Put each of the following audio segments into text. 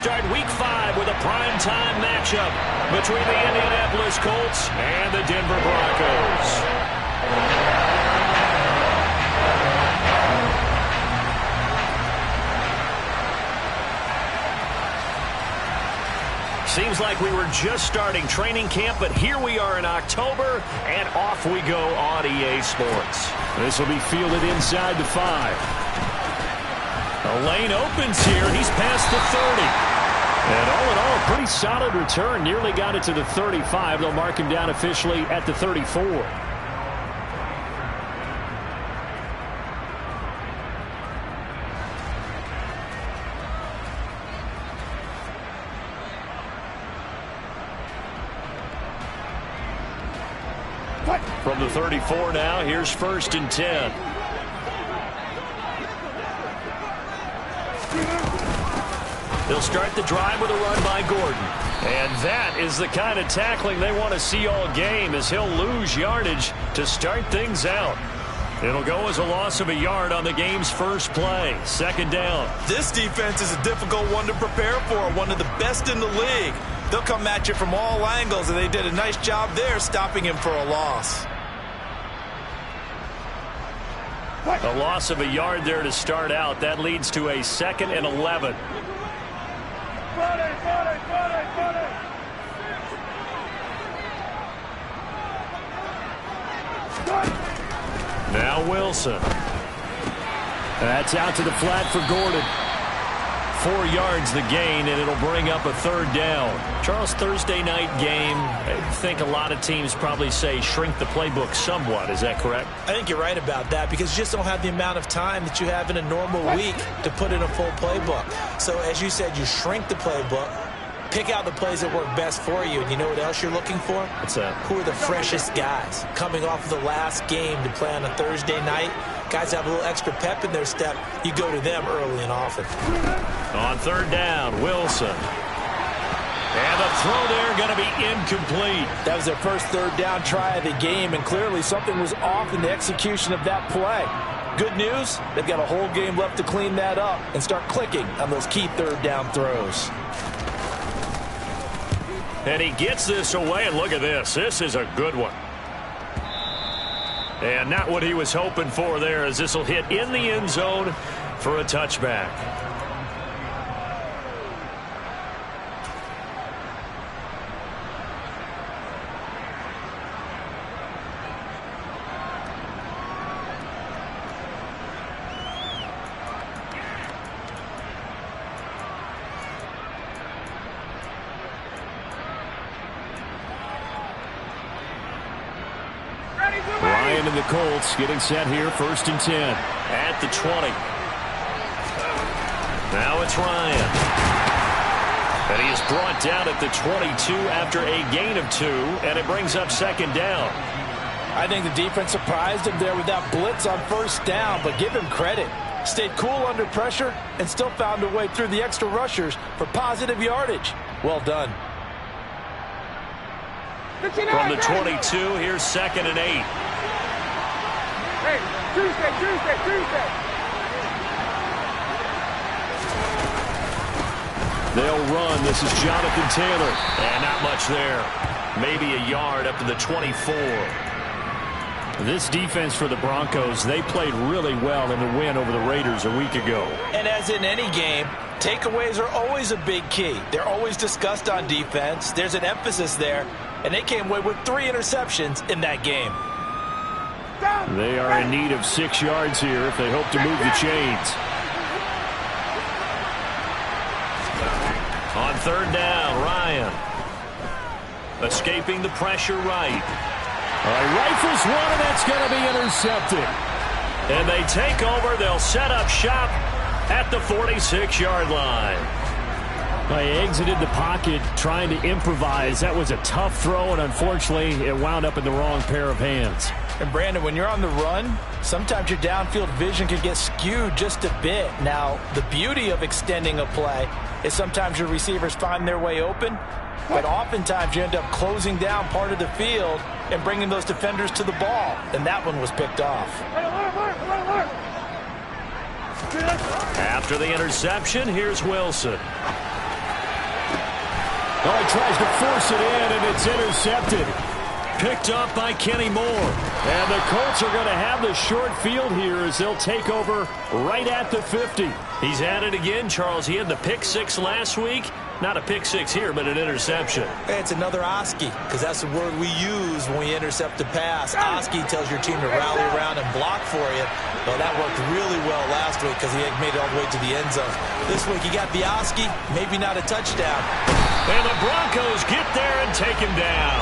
Start week 5 with a primetime matchup between the Indianapolis Colts and the Denver Broncos. Seems like we were just starting training camp, but here we are in October, and off we go on EA Sports. This will be fielded inside the 5. A lane opens here. He's past the 30. And all in all, a pretty solid return. Nearly got it to the 35. They'll mark him down officially at the 34. From the 34 now, here's 1st and 10. They'll start the drive with a run by Gordon. And that is the kind of tackling they want to see all game, as he'll lose yardage to start things out. It'll go as a loss of a yard on the game's first play. 2nd down. This defense is a difficult one to prepare for, one of the best in the league. They'll come at you from all angles, and they did a nice job there stopping him for a loss. A loss of a yard there to start out. That leads to a 2nd and 11. Now Wilson. That's out to the flat for Gordon. 4 yards the gain, and it'll bring up a 3rd down. Charles, Thursday night game, I think a lot of teams probably say shrink the playbook somewhat. Is that correct? I think you're right about that, because you just don't have the amount of time that you have in a normal week to put in a full playbook. So as you said, you shrink the playbook, pick out the plays that work best for you, and you know what else you're looking for? What's that? Who are the freshest guys coming off of the last game to play on a Thursday night? Guys have a little extra pep in their step. You go to them early and often. On 3rd down, Wilson. And the throw there going to be incomplete. That was their first 3rd down try of the game, and clearly something was off in the execution of that play. Good news, they've got a whole game left to clean that up and start clicking on those key 3rd down throws. And he gets this away, and look at this. This is a good one. And not what he was hoping for there, as this will hit in the end zone for a touchback. Ryan and the Colts getting set here, 1st and 10. At the 20. Now it's Ryan. And he is brought down at the 22 after a gain of 2, and it brings up 2nd down. I think the defense surprised him there with that blitz on 1st down, but give him credit. Stayed cool under pressure and still found a way through the extra rushers for positive yardage. Well done. From the 22, here's 2nd and 8. Hey, Tuesday. They'll run. This is Jonathan Taylor. And not much there. Maybe a yard up to the 24. This defense for the Broncos, they played really well in the win over the Raiders a week ago. And as in any game, takeaways are always a big key. They're always discussed on defense. There's an emphasis there. And they came away with 3 interceptions in that game. They are in need of 6 yards here if they hope to move the chains. On 3rd down, Ryan. Escaping the pressure right. All right, rifles one, and that's going to be intercepted. And they take over. They'll set up shop at the 46-yard line. They exited the pocket trying to improvise. That was a tough throw, and unfortunately, it wound up in the wrong pair of hands. And Brandon, when you're on the run, sometimes your downfield vision can get skewed just a bit. Now, the beauty of extending a play is sometimes your receivers find their way open, but oftentimes you end up closing down part of the field and bringing those defenders to the ball. And that one was picked off. After the interception, here's Wilson. Oh, he tries to force it in, and it's intercepted. Picked up by Kenny Moore. And the Colts are going to have the short field here as they'll take over right at the 50. He's at it again, Charles. He had the pick six last week. Not a pick six here, but an interception. Hey, it's another Oski, because that's the word we use when we intercept a pass. Oski tells your team to rally around and block for you. Well, that worked really well last week because he had made it all the way to the end zone. This week he got the Oski, maybe not a touchdown. And the Broncos get there and take him down.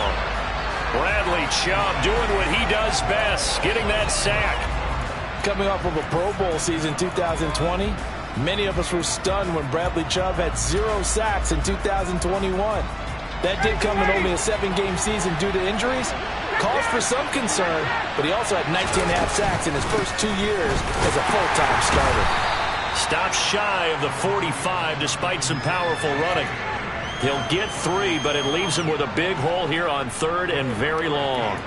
Bradley Chubb doing what he does best, getting that sack. Coming off of a Pro Bowl season 2020, many of us were stunned when Bradley Chubb had 0 sacks in 2021. That did come in only a 7-game season due to injuries. Cause for some concern, but he also had 19.5 sacks in his first 2 years as a full-time starter. Stops shy of the 45 despite some powerful running. He'll get 3, but it leaves him with a big hole here on 3rd and very long.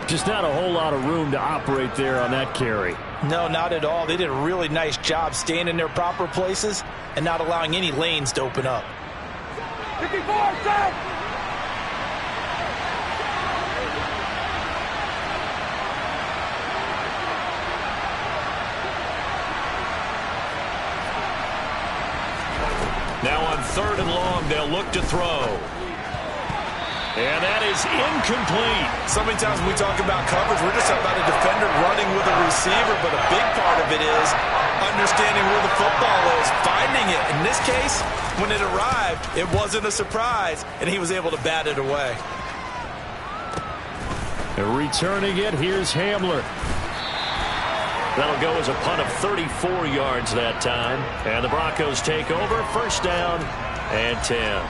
Just not a whole lot of room to operate there on that carry. No, not at all. They did a really nice job staying in their proper places and not allowing any lanes to open up. 54, set! Now on 3rd and long, they'll look to throw. And that is incomplete. So many times when we talk about coverage, we're just talking about a defender running with a receiver, but a big part of it is understanding where the football is, finding it. In this case, when it arrived, it wasn't a surprise, and he was able to bat it away. And returning it, here's Hamler. That'll go as a punt of 34 yards that time. And the Broncos take over, 1st down and 10.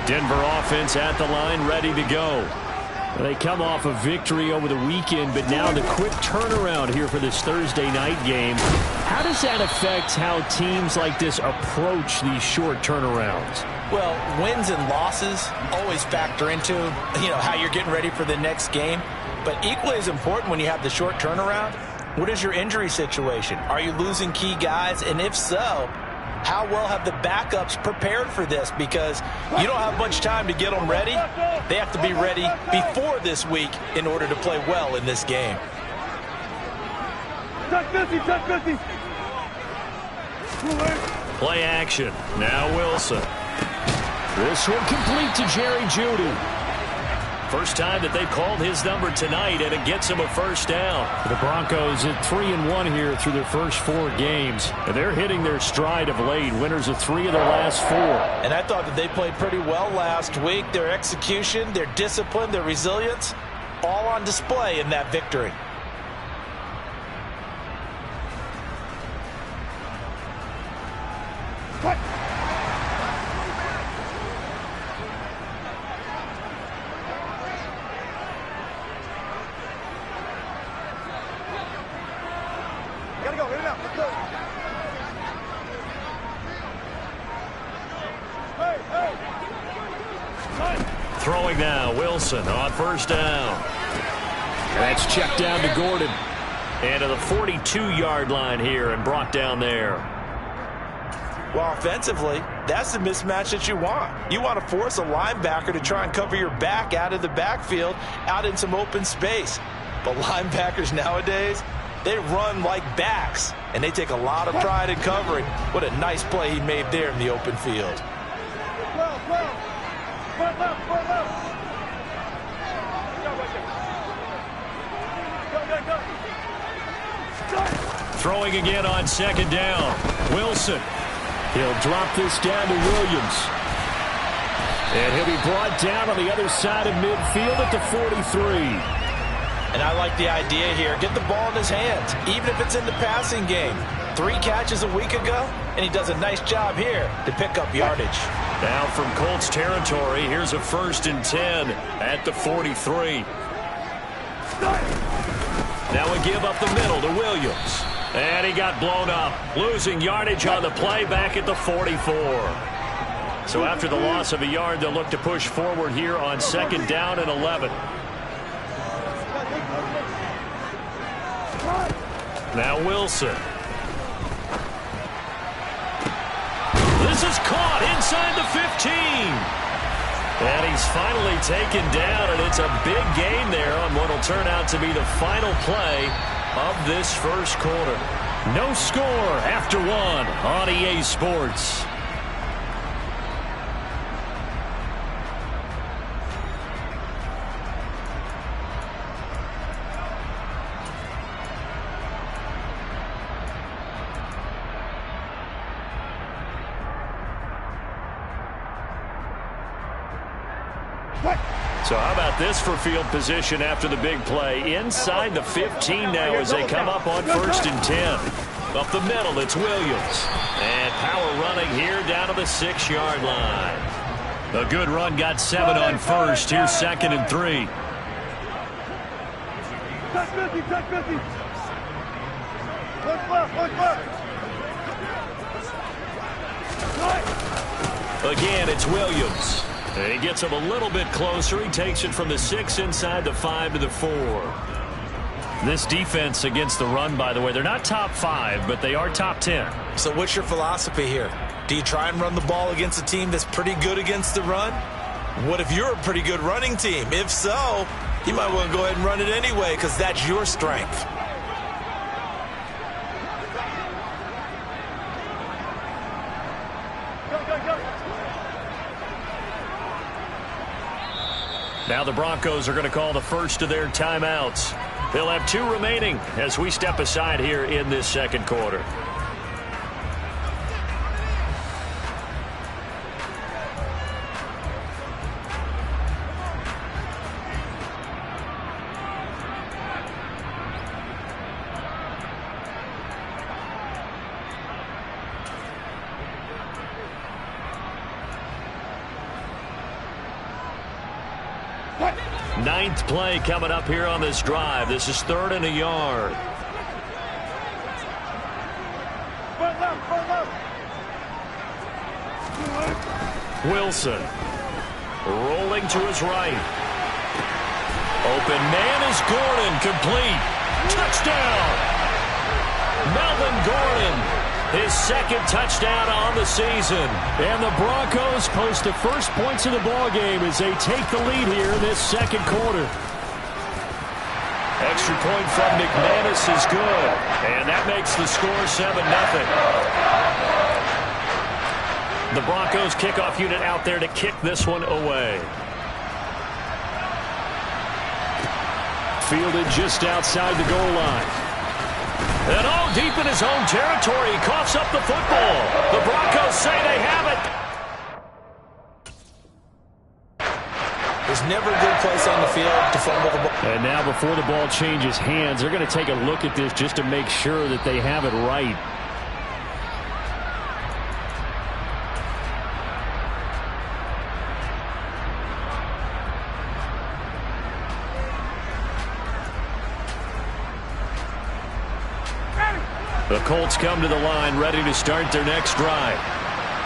Denver offense at the line, ready to go. They come off a victory over the weekend, but now the quick turnaround here for this Thursday night game. How does that affect how teams like this approach these short turnarounds? Well, wins and losses always factor into, how you're getting ready for the next game. But equally as important when you have the short turnaround, what is your injury situation? Are you losing key guys? And if so, how well have the backups prepared for this? Because you don't have much time to get them ready. They have to be ready before this week in order to play well in this game. Touch 50, touch 50. Play action. Now Wilson. This one complete to Jerry Jeudy. First time that they've called his number tonight, and it gets him a 1st down. The Broncos at 3-1 here through their first 4 games. And they're hitting their stride of late. Winners of 3 of their last 4. And I thought that they played pretty well last week. Their execution, their discipline, their resilience, all on display in that victory. Cut. Gotta go, get it out, let's go. Hey, hey. Throwing now, Wilson on 1st down. That's checked down to Gordon. And to the 42-yard line here and brought down there. Well, offensively, that's the mismatch that you want. You want to force a linebacker to try and cover your back out of the backfield, out in some open space. But linebackers nowadays, they run like backs, and they take a lot of pride in covering. What a nice play he made there in the open field. 12. Front left, front left. Go. Throwing again on 2nd down. Wilson. He'll drop this down to Williams. And he'll be brought down on the other side of midfield at the 43. And I like the idea here. Get the ball in his hands, even if it's in the passing game. 3 catches a week ago, and he does a nice job here to pick up yardage. Now from Colts territory, here's a 1st and 10 at the 43. Now we give up the middle to Williams. And he got blown up, losing yardage on the play back at the 44. So after the loss of a yard, they'll look to push forward here on 2nd down and 11. Now Wilson. This is caught inside the 15. And he's finally taken down, and it's a big gain there on what will turn out to be the final play of this first quarter. No score after 1 on EA Sports. So how about this for field position after the big play? Inside the 15 now as they come up on 1st and 10. Up the middle, it's Williams. And power running here down to the 6-yard line. A good run, got 7 on 1st. Here's 2nd and 3. Touch 50, touch 50. Look left. Again, it's Williams. And he gets him a little bit closer. He takes it from the 6 inside the 5 to the 4. This defense against the run, by the way, they're not top 5, but they are top 10. So what's your philosophy here? Do you try and run the ball against a team that's pretty good against the run? What if you're a pretty good running team? If so, you might want to go ahead and run it anyway because that's your strength. Now the Broncos are going to call the first of their timeouts. They'll have 2 remaining as we step aside here in this second quarter. Ninth play coming up here on this drive. This is 3rd and a yard. Wilson rolling to his right. Open man is Gordon, complete. Touchdown! Melvin Gordon, his 2nd touchdown on the season. And the Broncos post the first points of the ballgame as they take the lead here in this second quarter. Extra point from McManus is good. And that makes the score 7-0. The Broncos kickoff unit out there to kick this one away. Fielded just outside the goal line. And all deep in his own territory, he coughs up the football. The Broncos say they have it. There's never a good place on the field to fumble the ball. And now before the ball changes hands, they're going to take a look at this just to make sure that they have it right. The Colts come to the line ready to start their next drive.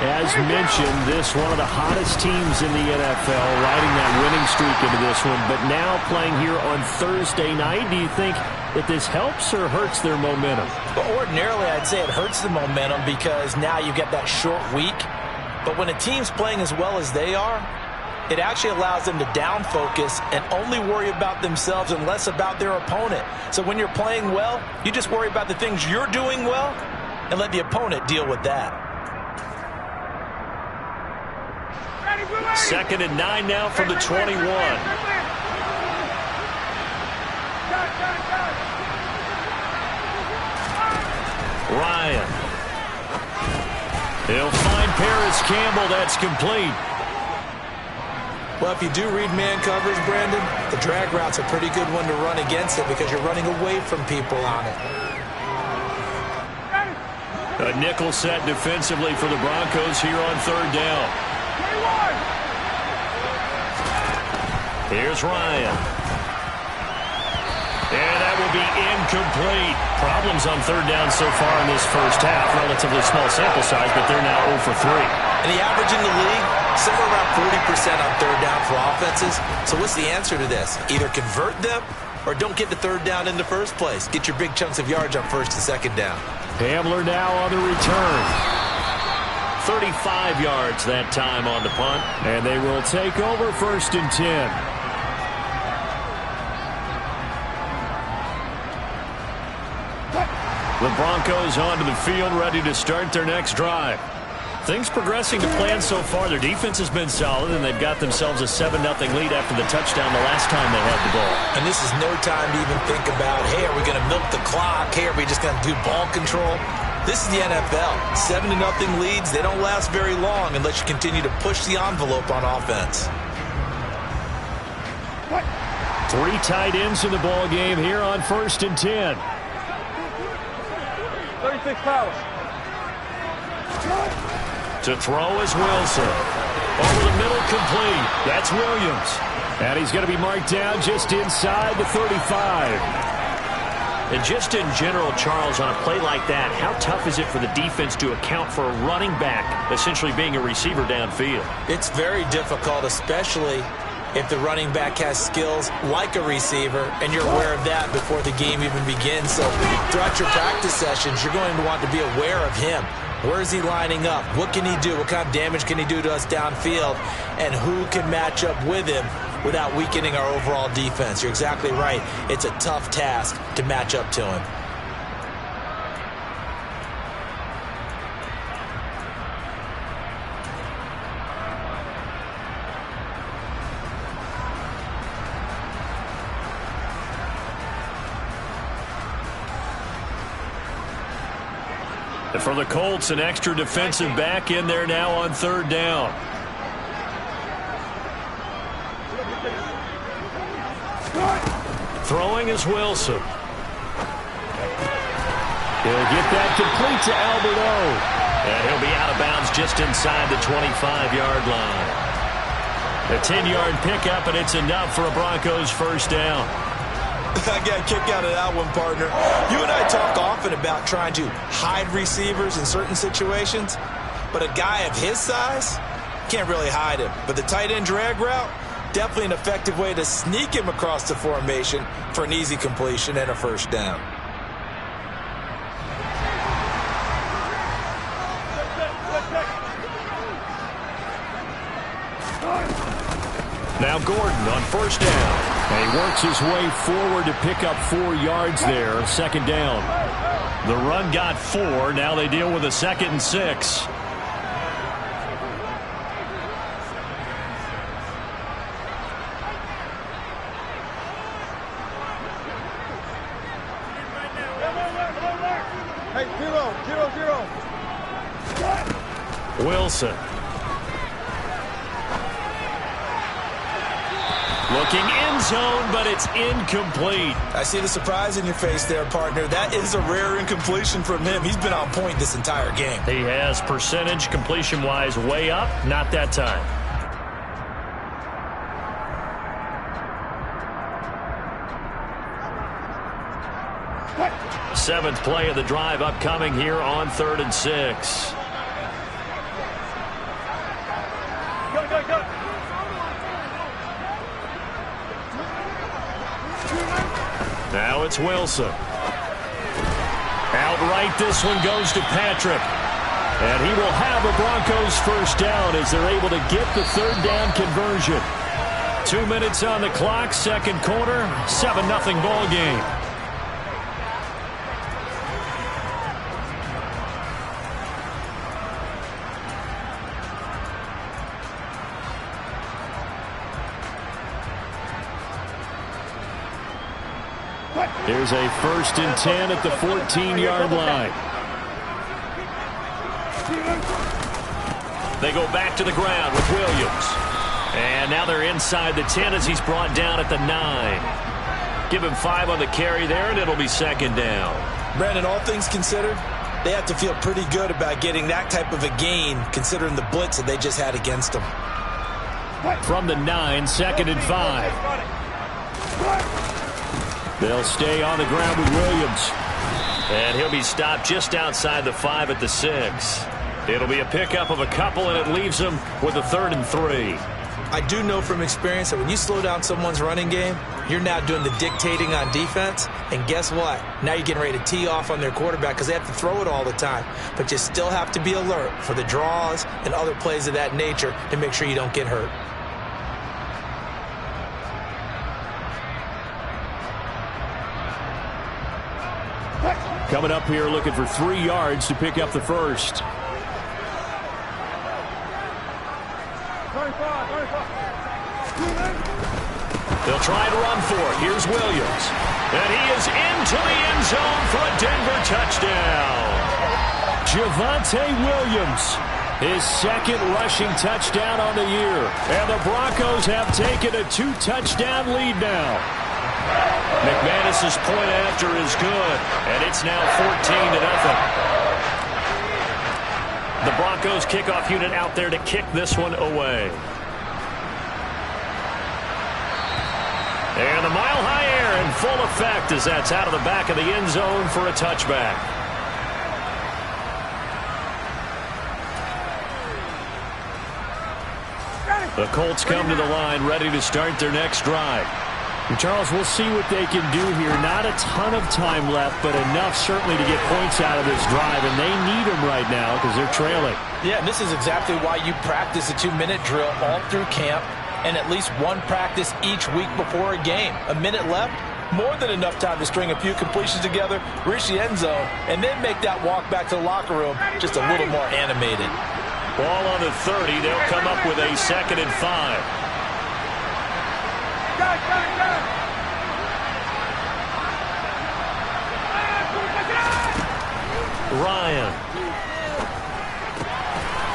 As mentioned, this one of the hottest teams in the NFL, riding that winning streak into this one, but now playing here on Thursday night. Do you think that this helps or hurts their momentum? But ordinarily, I'd say it hurts the momentum because now you get that short week. But when a team's playing as well as they are, it actually allows them to down focus and only worry about themselves and less about their opponent. So when you're playing well, you just worry about the things you're doing well and let the opponent deal with that. 2nd and 9 now from the 21. Ryan. He'll find Paris Campbell. That's complete. Well, if you do read man coverage, Brandon, the drag route's a pretty good one to run against it because you're running away from people on it. A nickel set defensively for the Broncos here on 3rd down. Here's Ryan. And that will be incomplete. Problems on 3rd down so far in this first half. Relatively small sample size, but they're now 0 for 3. And the average in the league, somewhere around 40% on third down for offenses. So what's the answer to this? Either convert them or don't get the third down in the first place. Get your big chunks of yards on first and second down. Hamler now on the return. 35 yards that time on the punt. And they will take over first and 10. The Broncos onto the field, ready to start their next drive. Things progressing to plan so far. Their defense has been solid, and they've got themselves a 7-0 lead after the touchdown the last time they had the ball. And this is no time to even think about, hey, are we going to milk the clock? Hey, are we just going to do ball control? This is the NFL. 7-0 leads, they don't last very long unless you continue to push the envelope on offense. 3 tight ends in the ball game here on first and 10. 36 fouls. To throw is Wilson. Over the middle, complete. That's Williams. And he's going to be marked down just inside the 35. And just in general, Charles, on a play like that, how tough is it for the defense to account for a running back essentially being a receiver downfield? It's very difficult, especially if the running back has skills like a receiver, and you're aware of that before the game even begins. So throughout your practice sessions, you're going to want to be aware of him. Where is he lining up? What can he do? What kind of damage can he do to us downfield? And who can match up with him without weakening our overall defense? You're exactly right. It's a tough task to match up to him. And for the Colts, an extra defensive back in there now on third down. Throwing is Wilson. He'll get that complete to Alberto. And he'll be out of bounds just inside the 25-yard line. A 10-yard pickup, and it's enough for a Broncos first down. I got a kick out of that one, partner. You and I talk often about trying to hide receivers in certain situations, but a guy of his size can't really hide him. But the tight end drag route, definitely an effective way to sneak him across the formation for an easy completion and a first down. Now Gordon on first down. And he works his way forward to pick up 4 yards there. Second down. The run got 4. Now they deal with a 2nd and 6. Hey, 0-0-0. Wilson. Looking end zone, but it's incomplete. I see the surprise in your face there, partner. That is a rare incompletion from him. He's been on point this entire game. He has percentage completion-wise way up. Not that time. Seventh play of the drive upcoming here on 3rd and 6. Go. Now it's Wilson. Outright, this one goes to Patrick. And he will have a Broncos first down as they're able to get the third down conversion. 2 minutes on the clock, second quarter, 7-0 ball game. Here's a 1st and 10 at the 14-yard line. They go back to the ground with Williams. And now they're inside the 10 as he's brought down at the 9. Give him 5 on the carry there, and it'll be second down. Brandon, all things considered, they have to feel pretty good about getting that type of a gain, considering the blitz that they just had against them. From the 9, 2nd and 5. They'll stay on the ground with Williams. And he'll be stopped just outside the 5 at the 6. It'll be a pickup of a couple, and it leaves them with a 3rd and 3. I do know from experience that when you slow down someone's running game, you're now doing the dictating on defense. And guess what? Now you're getting ready to tee off on their quarterback because they have to throw it all the time. But you still have to be alert for the draws and other plays of that nature to make sure you don't get hurt. Coming up here looking for 3 yards to pick up the first. They'll try and run for it. Here's Williams. And he is into the end zone for a Denver touchdown. Javonte Williams, his 2nd rushing touchdown on the year. And the Broncos have taken a 2-touchdown lead now. McManus's point after is good, and it's now 14-0. The Broncos kickoff unit out there to kick this one away. And the mile-high air in full effect as that's out of the back of the end zone for a touchback. The Colts come to the line ready to start their next drive. And Charles, we'll see what they can do here. Not a ton of time left, but enough certainly to get points out of this drive, and they need them right now because they're trailing. Yeah, and this is exactly why you practice a 2-minute drill all through camp and at least one practice each week before a game. A minute left, more than enough time to string a few completions together, reach the end zone, and then make that walk back to the locker room just a little more animated. Ball on the 30. They'll come up with a 2nd and 5. Ryan.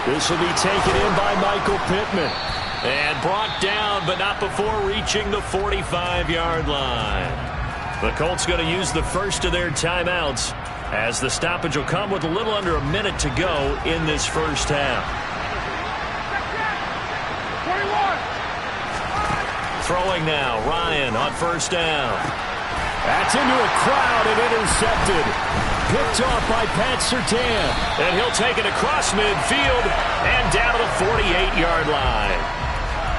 This will be taken in by Michael Pittman. And brought down, but not before reaching the 45-yard line. The Colts going to use the first of their timeouts as the stoppage will come with a little under a minute to go in this first half. 21. Throwing now, Ryan on first down. That's into a crowd and intercepted. Picked off by Pat Surtain. And he'll take it across midfield and down to the 48-yard line.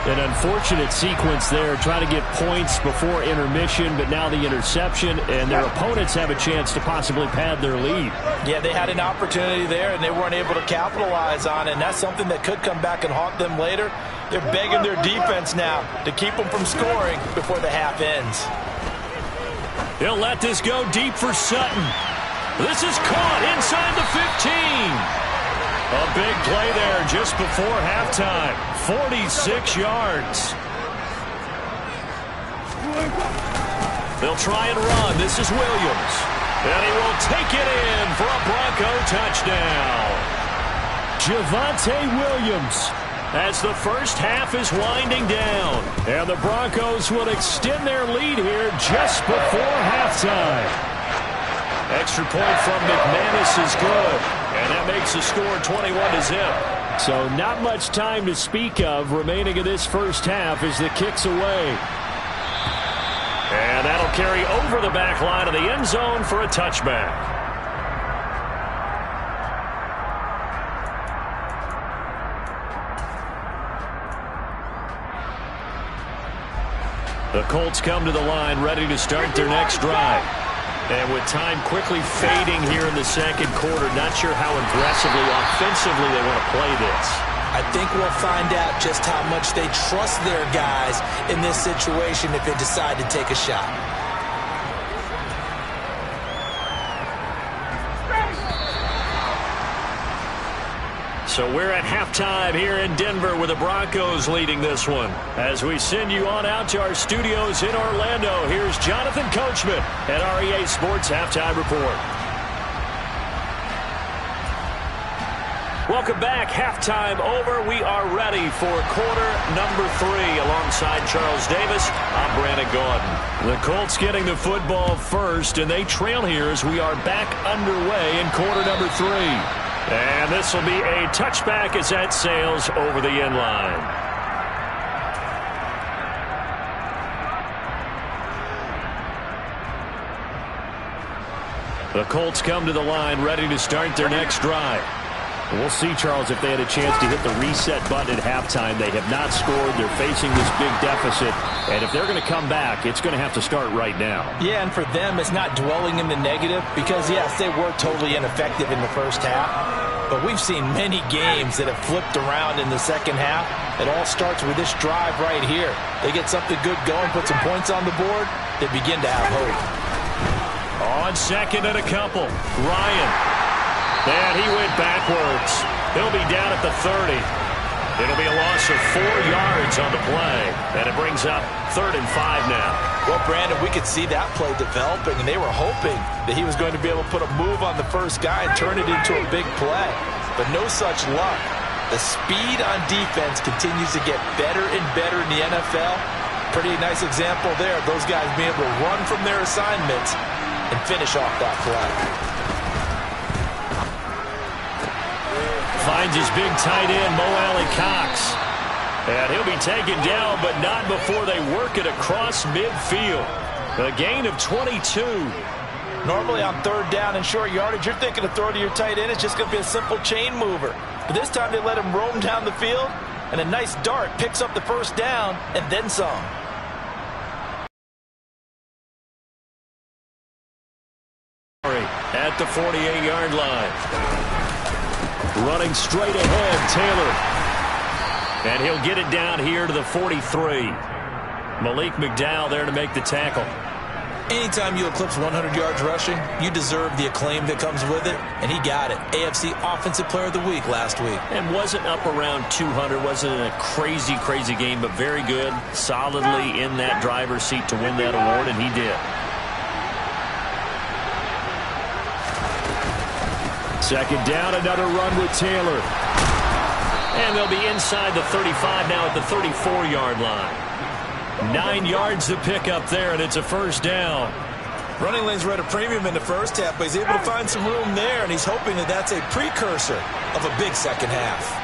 An unfortunate sequence there, trying to get points before intermission, but now the interception, and their opponents have a chance to possibly pad their lead. Yeah, they had an opportunity there, and they weren't able to capitalize on it, and that's something that could come back and haunt them later. They're begging their defense now to keep them from scoring before the half ends. He'll let this go deep for Sutton. This is caught inside the 15. A big play there just before halftime. 46 yards. They'll try and run. This is Williams. And he will take it in for a Bronco touchdown. Javonte Williams. As the first half is winding down. And the Broncos will extend their lead here just before halftime. Extra point from McManus is good. And that makes the score 21-0. So not much time to speak of remaining in this first half as the kick's away. And that'll carry over the back line of the end zone for a touchback. The Colts come to the line ready to start their next drive. And with time quickly fading here in the second quarter, not sure how aggressively, offensively they want to play this. I think we'll find out just how much they trust their guys in this situation if they decide to take a shot. So we're at halftime here in Denver with the Broncos leading this one. As we send you on out to our studios in Orlando, here's Jonathan Coachman at REA Sports Halftime Report. Welcome back. Halftime over. We are ready for quarter number 3 alongside Charles Davis. I'm Brandon Gaudin. The Colts getting the football first, and they trail here as we are back underway in quarter number 3. And this will be a touchback as that sails over the end line. The Colts come to the line ready to start their next drive. We'll see, Charles, if they had a chance to hit the reset button at halftime. They have not scored. They're facing this big deficit. And if they're going to come back, it's going to have to start right now. Yeah, and for them, it's not dwelling in the negative because, yes, they were totally ineffective in the first half. But we've seen many games that have flipped around in the second half. It all starts with this drive right here. They get something good going, put some points on the board, they begin to have hope. On second and a couple, Ryan. And he went backwards. He'll be down at the 30. It'll be a loss of 4 yards on the play. And it brings up 3rd and 5 now. Well, Brandon, we could see that play developing, and they were hoping that he was going to be able to put a move on the first guy and turn it into a big play. But no such luck. The speed on defense continues to get better and better in the NFL. Pretty nice example there of those guys being able to run from their assignments and finish off that play. Finds his big tight end, Mo Alley-Cox. And he'll be taken down, but not before they work it across midfield. A gain of 22. Normally on 3rd down and short yardage, you're thinking to throw to your tight end. It's just going to be a simple chain mover. But this time they let him roam down the field, and a nice dart picks up the first down and then some. At the 48-yard line. Running straight ahead, Taylor. And he'll get it down here to the 43. Malik McDowell there to make the tackle. Anytime you eclipse 100 yards rushing, you deserve the acclaim that comes with it, and he got it. AFC Offensive Player of the Week last week. And wasn't up around 200, wasn't a crazy, crazy game, but very good, solidly in that driver's seat to win that award, and he did. Second down, another run with Taylor. And they'll be inside the 35 now at the 34-yard line. 9 yards to pick up there, and it's a first down. Running lanes were at a premium in the first half, but he's able to find some room there, and he's hoping that that's a precursor of a big second half.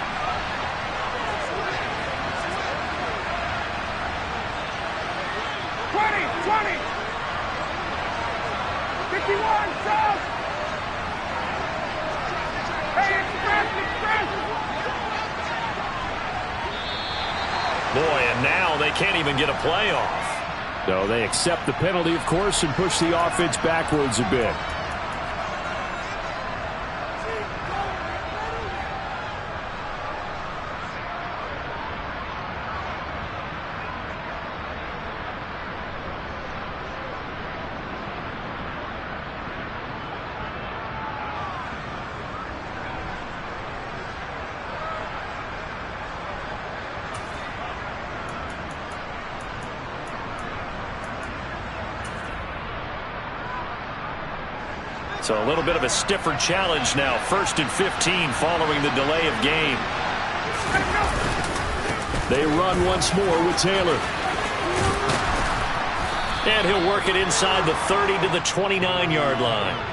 Boy, and now they can't even get a play off. No, they accept the penalty, of course, and push the offense backwards a bit. So a little bit of a stiffer challenge now. 1st and 15 following the delay of game. They run once more with Taylor. And he'll work it inside the 30 to the 29-yard line.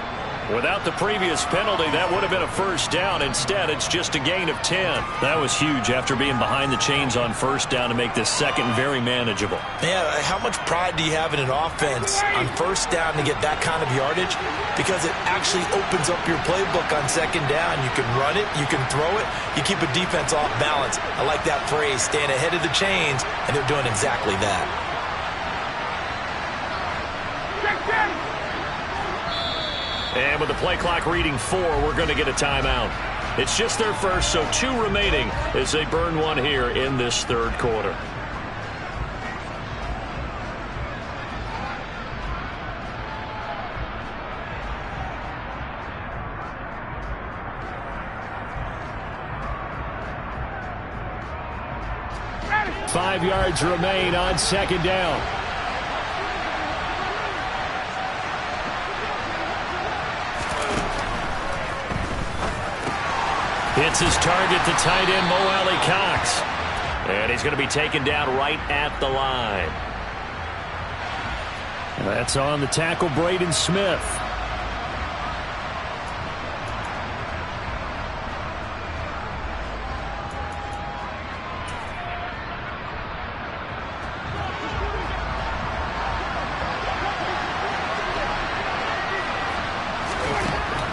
Without the previous penalty, that would have been a first down. Instead, it's just a gain of 10. That was huge after being behind the chains on first down to make this second very manageable. Yeah, how much pride do you have in an offense on first down to get that kind of yardage? Because it actually opens up your playbook on second down. You can run it, you can throw it, you keep a defense off balance. I like that phrase, staying ahead of the chains, and they're doing exactly that. And with the play clock reading 4, we're going to get a timeout. It's just their first, so 2 remaining as they burn one here in this 3rd quarter. Ready. 5 yards remain on second down. Hits his target to tight end Mo Alley-Cox. And he's going to be taken down right at the line. That's on the tackle, Braden Smith.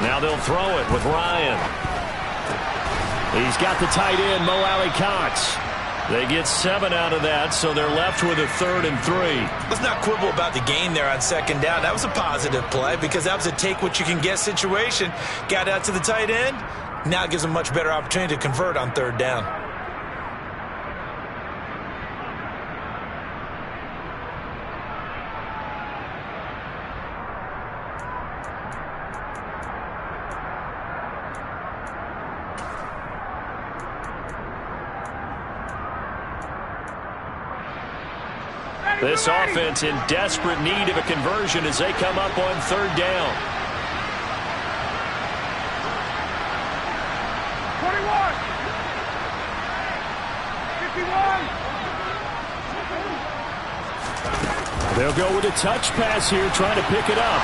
Now they'll throw it with Ryan. He's got the tight end, Mo Alley-Cox. They get 7 out of that, so they're left with a 3rd and 3. Let's not quibble about the gain there on 2nd down. That was a positive play because that was a take-what-you-can-get situation. Got out to the tight end. Now it gives them a much better opportunity to convert on 3rd down. This offense in desperate need of a conversion as they come up on 3rd down. 21. 51. They'll go with a touch pass here, trying to pick it up.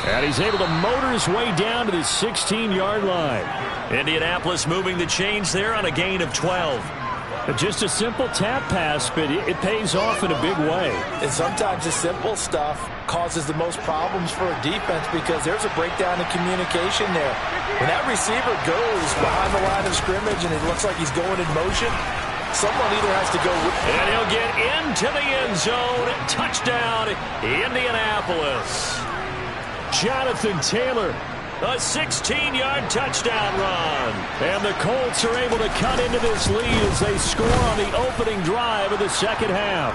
And he's able to motor his way down to the 16-yard line. Indianapolis moving the chains there on a gain of 12. Just a simple tap pass, but it pays off in a big way. And sometimes the simple stuff causes the most problems for a defense because there's a breakdown in communication there. When that receiver goes behind the line of scrimmage and it looks like he's going in motion, someone either has to go with him. And he'll get into the end zone. Touchdown, Indianapolis. Jonathan Taylor. A 16-yard touchdown run. And the Colts are able to cut into this lead as they score on the opening drive of the second half.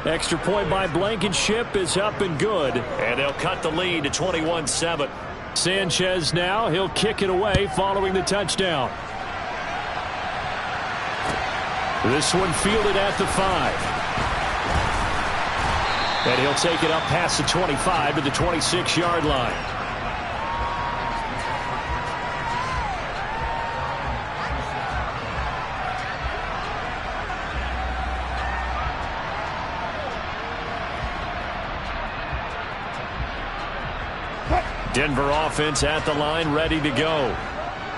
Extra point by Blankenship is up and good. And they'll cut the lead to 21-7. Sanchez now, he'll kick it away following the touchdown. This one fielded at the 5. And he'll take it up past the 25 to the 26-yard line. Denver offense at the line, ready to go.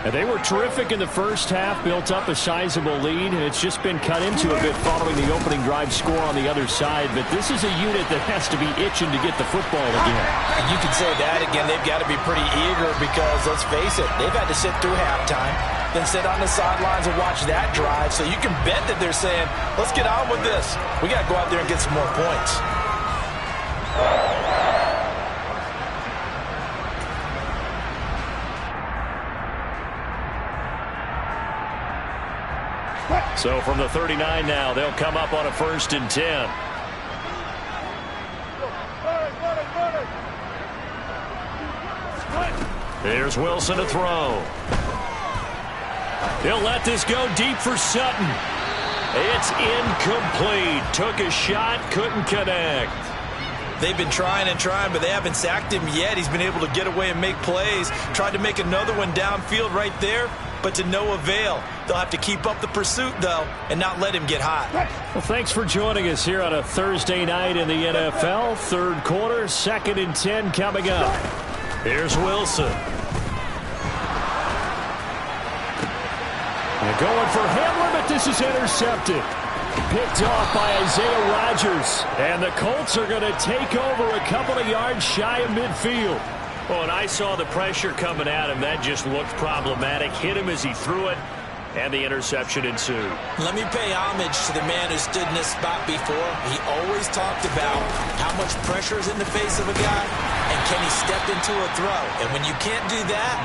And they were terrific in the first half, built up a sizable lead. It's just been cut into a bit following the opening drive score on the other side. But this is a unit that has to be itching to get the football again. You can say that again. They've got to be pretty eager because, let's face it, they've had to sit through halftime, then sit on the sidelines and watch that drive. So you can bet that they're saying, let's get on with this. We got to go out there and get some more points. So from the 39 now, they'll come up on a 1st and 10. Here's Wilson to throw. He'll let this go deep for Sutton. It's incomplete. Took a shot, couldn't connect. They've been trying and trying, but they haven't sacked him yet. He's been able to get away and make plays. Tried to make another one downfield right there, but to no avail. They'll have to keep up the pursuit, though, and not let him get hot. Well, thanks for joining us here on a Thursday night in the NFL. 3rd quarter, 2nd and 10 coming up. Here's Wilson. They're going for Hamlin, but this is intercepted. Picked off by Isaiah Rodgers. And the Colts are going to take over a couple of yards shy of midfield. Oh, and I saw the pressure coming at him. That just looked problematic. Hit him as he threw it, and the interception ensued. Let me pay homage to the man who stood in this spot before. He always talked about how much pressure is in the face of a guy, and can he step into a throw. And when you can't do that,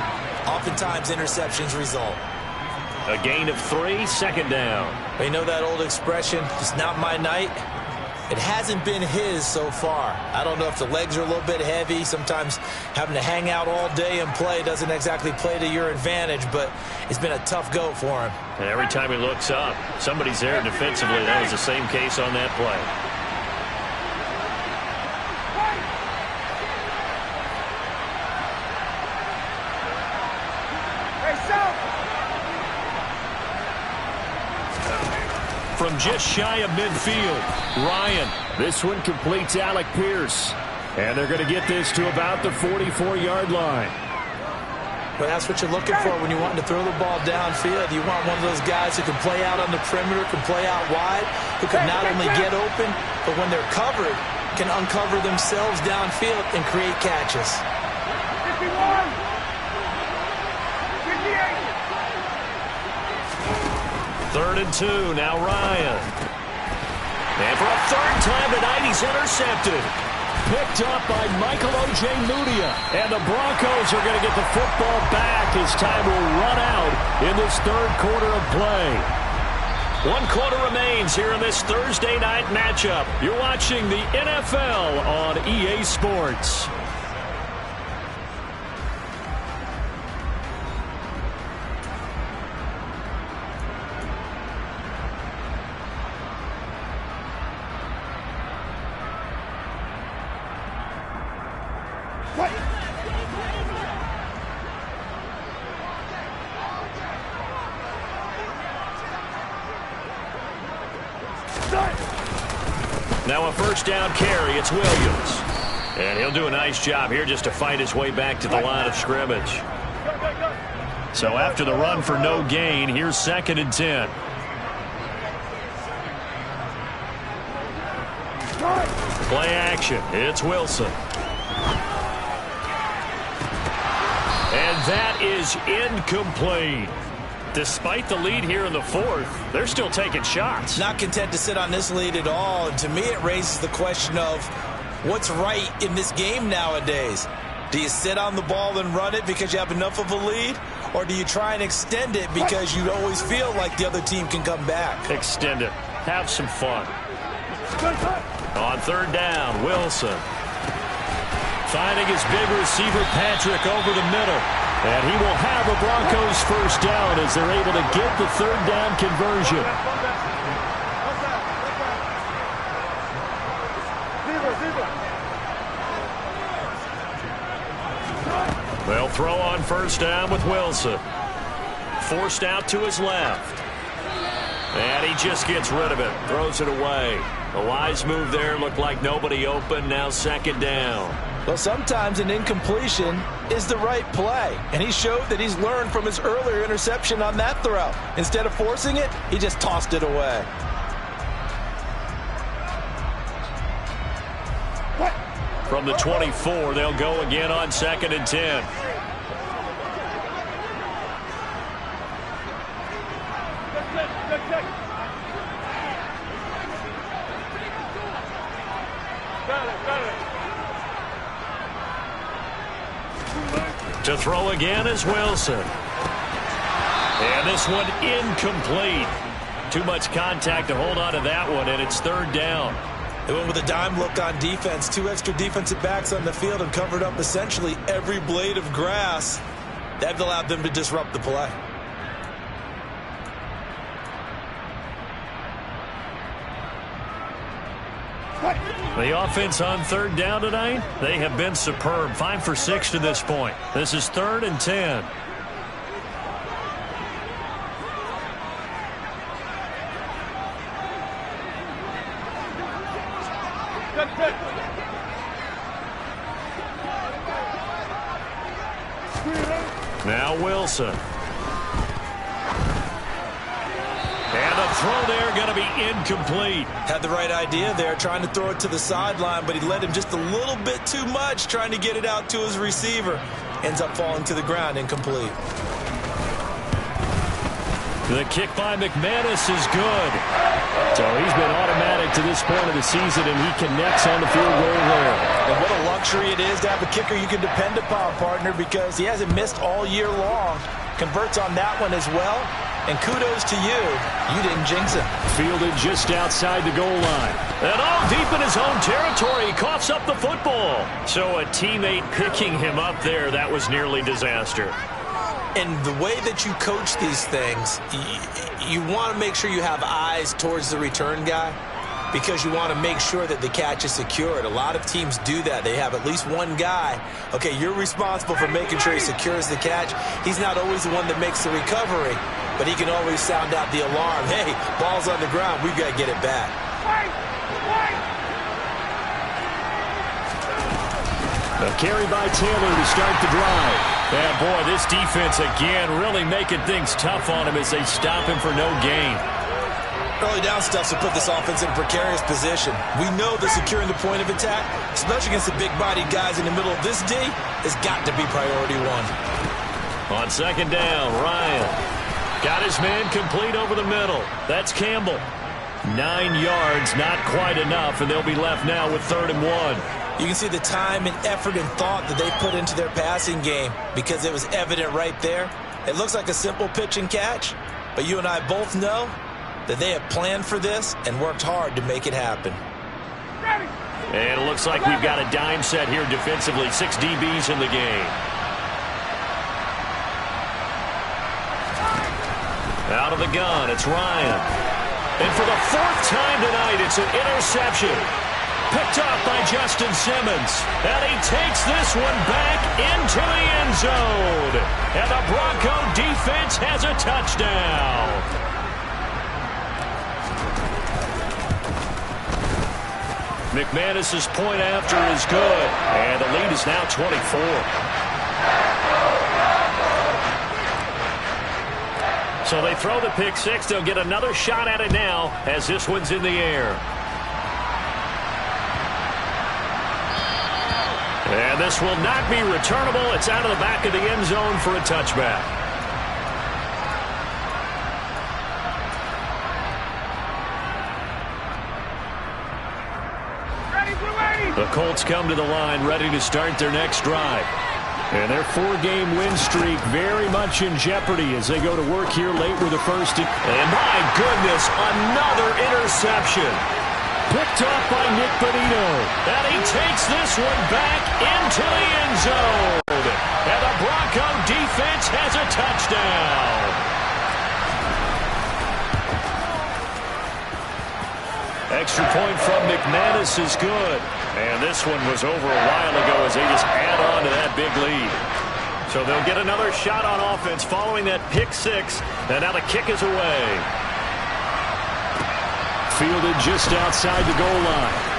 oftentimes interceptions result. A gain of 3, 2nd down. You know that old expression, it's not my night? It hasn't been his so far. I don't know if the legs are a little bit heavy. Sometimes having to hang out all day and play doesn't exactly play to your advantage, but it's been a tough go for him. And every time he looks up, somebody's there defensively. That was the same case on that play. From just shy of midfield, Ryan. This one completes Alec Pierce. And they're going to get this to about the 44-yard line. Well, that's what you're looking for when you want to throw the ball downfield. You want one of those guys who can play out on the perimeter, can play out wide, who can not only get open, but when they're covered, can uncover themselves downfield and create catches. 51. 3rd and 2, now Ryan. And for a 3rd time tonight, he's intercepted. Picked up by Michael O.J. Mudia. And the Broncos are going to get the football back as time will run out in this 3rd quarter of play. 1 quarter remains here in this Thursday night matchup. You're watching the NFL on EA Sports. Now a 1st down carry. It's Williams. And he'll do a nice job here just to fight his way back to the line of scrimmage. So after the run for no gain, here's 2nd and 10. Play action. It's Wilson. And that is incomplete. Despite the lead here in the 4th, they're still taking shots. Not content to sit on this lead at all. And to me, it raises the question of what's right in this game nowadays. Do you sit on the ball and run it because you have enough of a lead? Or do you try and extend it because you always feel like the other team can come back? Extend it. Have some fun. On 3rd down, Wilson. Finding his big receiver, Patrick, over the middle. And he will have a Broncos 1st down as they're able to get the 3rd down conversion. They'll throw on 1st down with Wilson. Forced out to his left. And he just gets rid of it. Throws it away. A wise move there. Looked like nobody open. Now 2nd down. Well, sometimes an incompletion is the right play. And he showed that he's learned from his earlier interception on that throw. Instead of forcing it, he just tossed it away. From the 24, they'll go again on 2nd and 10. To throw again is Wilson. And this one incomplete. Too much contact to hold on to that one, and it's 3rd down. They went with a dime look on defense. 2 extra defensive backs on the field and covered up essentially every blade of grass. That allowed them to disrupt the play. The offense on 3rd down tonight, they have been superb. 5 for 6 to this point. This is 3rd and 10. Now Wilson. And the throw there going to be incomplete. Had the right idea there, trying to throw it to the sideline, but he led him just a little bit too much, trying to get it out to his receiver. Ends up falling to the ground, incomplete. The kick by McManus is good. So he's been automatic to this point of the season, and he connects on the field goal there. And what a luxury it is to have a kicker you can depend upon, partner, because he hasn't missed all year long. Converts on that one as well. And kudos to you. You didn't jinx him. Fielded just outside the goal line. And all deep in his own territory. He coughs up the football. So a teammate picking him up there, that was nearly disaster. And the way that you coach these things, you want to make sure you have eyes towards the return guy because you want to make sure that the catch is secured. A lot of teams do that. They have at least one guy. Okay, you're responsible for making sure he secures the catch. He's not always the one that makes the recovery, but he can always sound out the alarm. Hey, ball's on the ground. We've got to get it back. A carry by Taylor to start the drive. And boy, this defense again really making things tough on him as they stop him for no gain. Early down stuff to put this offense in a precarious position. We know that securing the point of attack, especially against the big-bodied guys in the middle of this D, has got to be priority one. On 2nd down, Ryan. Got his man complete over the middle. That's Campbell. 9 yards, not quite enough, and they'll be left now with 3rd and 1. You can see the time and effort and thought that they put into their passing game because it was evident right there. It looks like a simple pitch and catch, but you and I both know that they have planned for this and worked hard to make it happen. And it looks like we've got a dime set here defensively. 6 DBs in the game. Out of the gun, it's Ryan. And for the 4th time tonight, it's an interception. Picked up by Justin Simmons. And he takes this one back into the end zone. And the Bronco defense has a touchdown. McManus's point after is good. And the lead is now 24. So they throw the pick six. They'll get another shot at it now as this one's in the air. And this will not be returnable. It's out of the back of the end zone for a touchback. The Colts come to the line ready to start their next drive. And their 4-game win streak very much in jeopardy as they go to work here late with the first. And my goodness, another interception. Picked off by Nick Bonito. And he takes this one back into the end zone. And the Bronco defense has a touchdown. Extra point from McManus is good. And this one was over a while ago as they just add on to that big lead. So they'll get another shot on offense following that pick six. And now the kick is away. Fielded just outside the goal line.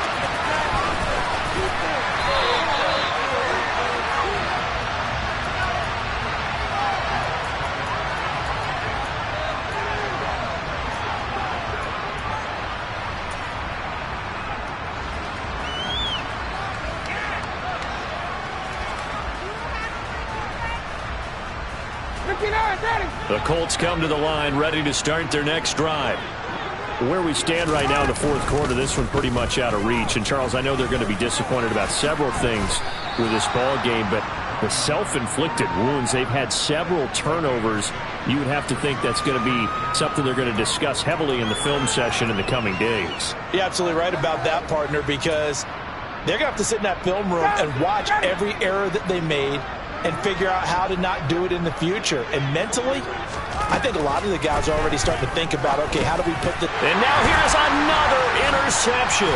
The Colts come to the line ready to start their next drive. Where we stand right now in the 4th quarter, this one pretty much out of reach. And, Charles, I know they're going to be disappointed about several things with this ball game, but the self-inflicted wounds, they've had several turnovers. You would have to think that's going to be something they're going to discuss heavily in the film session in the coming days. You're absolutely right about that, partner, because they're going to have to sit in that film room and watch every error that they made and figure out how to not do it in the future. And mentally, I think a lot of the guys are already starting to think about, okay, how do we put the... And now here's another interception.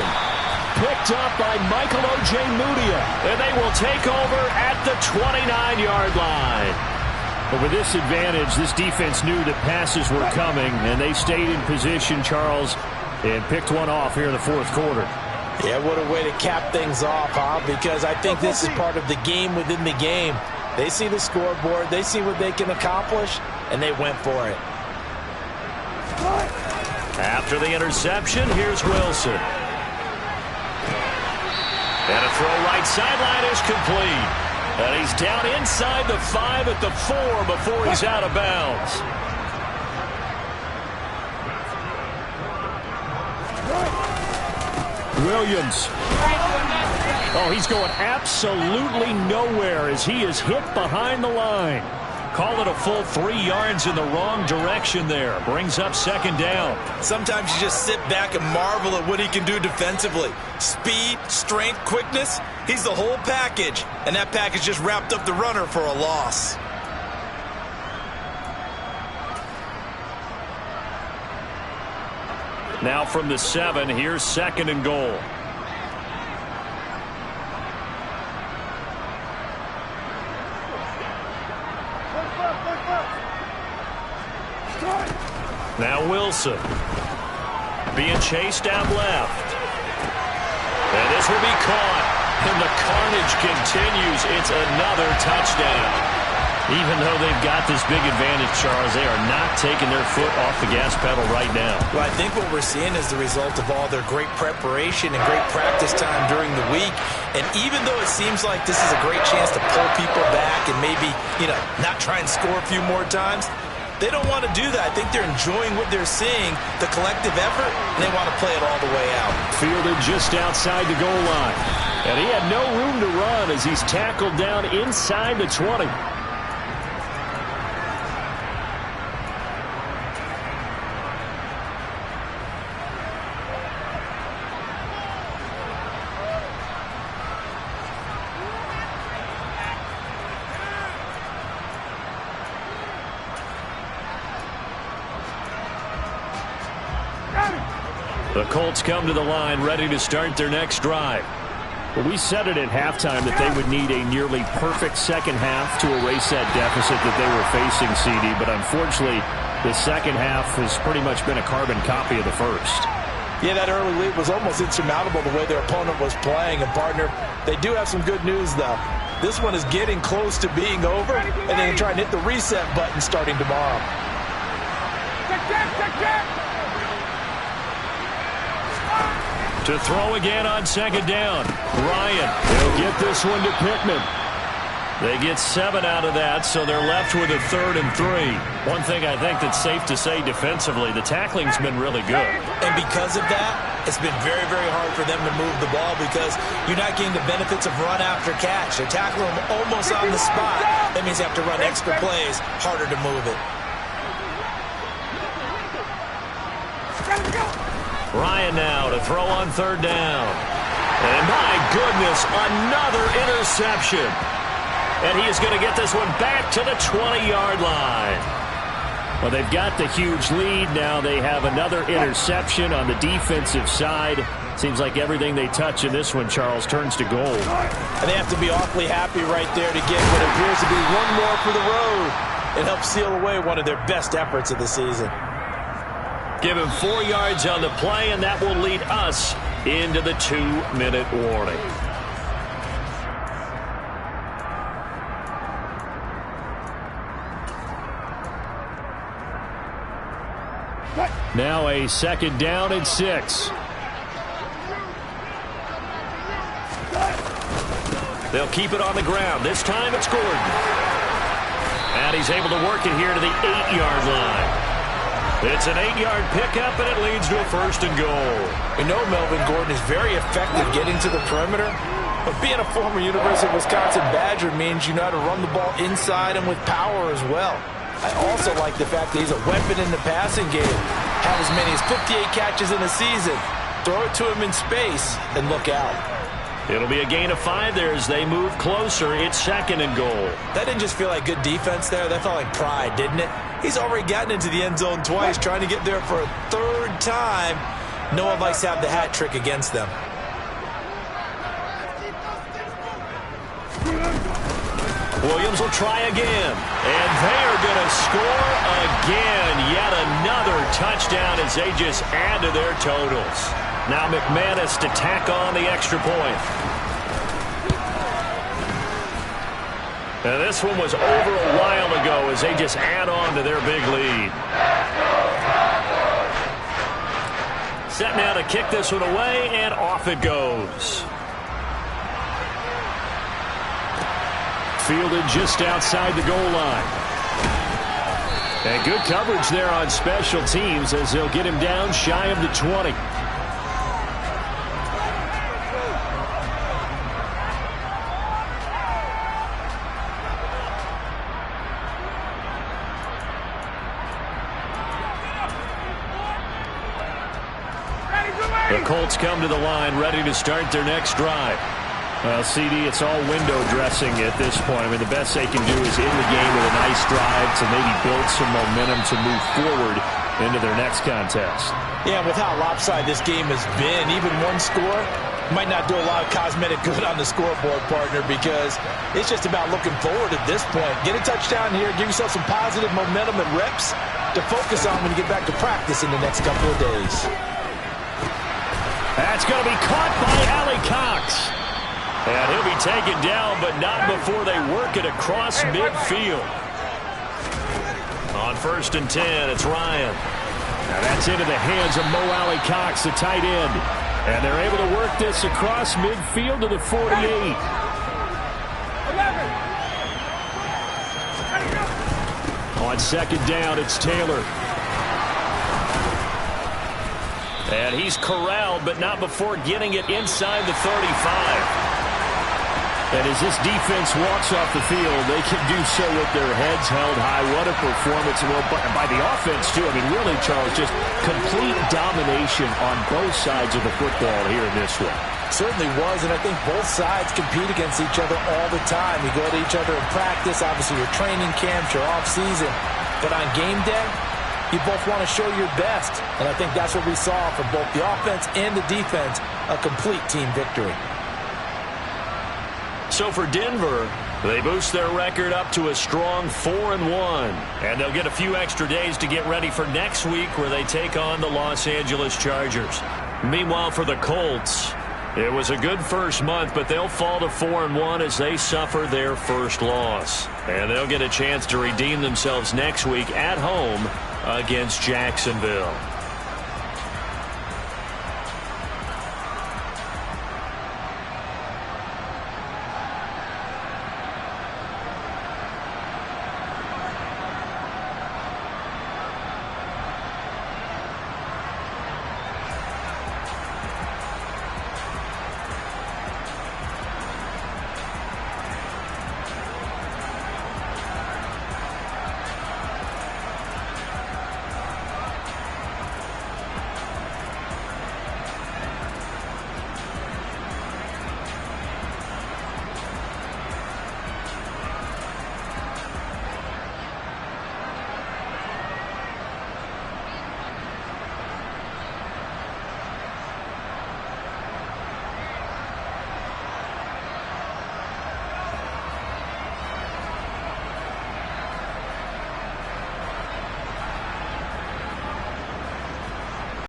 Picked up by Michael Ojemudia. And they will take over at the 29-yard line. But with this advantage, this defense knew that passes were coming, and they stayed in position, Charles, and picked one off here in the 4th quarter. Yeah, what a way to cap things off, huh? Because I think this is part of the game within the game. They see the scoreboard, they see what they can accomplish, and they went for it. After the interception, here's Wilson. And a throw right sideline is complete. And he's down inside the 5 at the 4 before he's out of bounds. Williams. Oh, he's going absolutely nowhere as he is hit behind the line. Call it a full 3 yards in the wrong direction there. Brings up 2nd down. Sometimes you just sit back and marvel at what he can do defensively. Speed, strength, quickness. He's the whole package. And that package just wrapped up the runner for a loss. Now from the 7, here's 2nd and goal. Now Wilson being chased down left. And this will be caught. And the carnage continues. It's another touchdown. Even though they've got this big advantage, Charles, they are not taking their foot off the gas pedal right now. Well, I think what we're seeing is the result of all their great preparation and great practice time during the week. And even though it seems like this is a great chance to pull people back and maybe, not try and score a few more times, They don't want to do that. I think they're enjoying what they're seeing, the collective effort, and they want to play it all the way out. Fielded just outside the goal line. And he had no room to run as he's tackled down inside the 20. The Colts come to the line ready to start their next drive. Well, we said it at halftime that they would need a nearly perfect second half to erase that deficit that they were facing, CD. But unfortunately, the second half has pretty much been a carbon copy of the first. Yeah, that early lead was almost insurmountable the way their opponent was playing. And, partner, they do have some good news, though. This one is getting close to being over, and they can try and hit the reset button starting tomorrow. To throw again on second down. Ryan, he'll get this one to Pittman. They get 7 out of that, so they're left with a 3rd and 3. One thing I think that's safe to say defensively, the tackling's been really good. And because of that, it's been very, very hard for them to move the ball because you're not getting the benefits of run after catch. They're tackling them almost on the spot. That means you have to run extra plays, harder to move it. Ryan now to throw on 3rd down. And my goodness, another interception. And he is going to get this one back to the 20-yard line. Well, they've got the huge lead. Now they have another interception on the defensive side. Seems like everything they touch in this one, Charles, turns to gold. And they have to be awfully happy right there to get what appears to be one more for the road. It helps seal away one of their best efforts of the season. Give him 4 yards on the play, and that will lead us into the 2-minute warning. Now a 2nd down and 6. They'll keep it on the ground. This time it's Gordon. And he's able to work it here to the 8-yard line. It's an 8-yard pickup, and it leads to a 1st and goal. We know Melvin Gordon is very effective getting to the perimeter, but being a former University of Wisconsin Badger means you know how to run the ball inside and with power as well. I also like the fact that he's a weapon in the passing game. Had as many as 58 catches in a season. Throw it to him in space and look out. It'll be a gain of 5 there as they move closer. It's 2nd and goal. That didn't just feel like good defense there. That felt like pride, didn't it? He's already gotten into the end zone twice, trying to get there for a 3rd time. No one likes to have the hat trick against them. Williams will try again. And they are going to score again. Yet another touchdown as they just add to their totals. Now McManus to tack on the extra point. And this one was over a while ago as they just add on to their big lead. Set now to kick this one away, and off it goes. Fielded just outside the goal line. And good coverage there on special teams as they'll get him down shy of the 20. The Colts come to the line ready to start their next drive. Well, CD, it's all window dressing at this point. I mean, the best they can do is end the game with a nice drive to maybe build some momentum to move forward into their next contest. Yeah, with how lopsided this game has been, even one score might not do a lot of cosmetic good on the scoreboard, partner, because it's just about looking forward at this point. Get a touchdown here, give yourself some positive momentum and reps to focus on when you get back to practice in the next couple of days. That's going to be caught by Allie Cox. And he'll be taken down, but not before they work it across midfield. On 1st and 10, it's Ryan. Now that's into the hands of Mo Allie Cox, the tight end. And they're able to work this across midfield to the 48. On On second down, it's Taylor. And he's corralled, but not before getting it inside the 35. And as this defense walks off the field, they can do so with their heads held high. What a performance. Well, by the offense, too. I mean, really, Charles, just complete domination on both sides of the football here in this one. Certainly was, and I think both sides compete against each other all the time. You go to each other in practice, obviously your training camps, your off-season. But on game day, you both want to show your best. And I think that's what we saw from both the offense and the defense, a complete team victory. So for Denver, they boost their record up to a strong 4-1. And they'll get a few extra days to get ready for next week where they take on the Los Angeles Chargers. Meanwhile, for the Colts, it was a good first month, but they'll fall to 4-1 as they suffer their first loss. And they'll get a chance to redeem themselves next week at home against Jacksonville.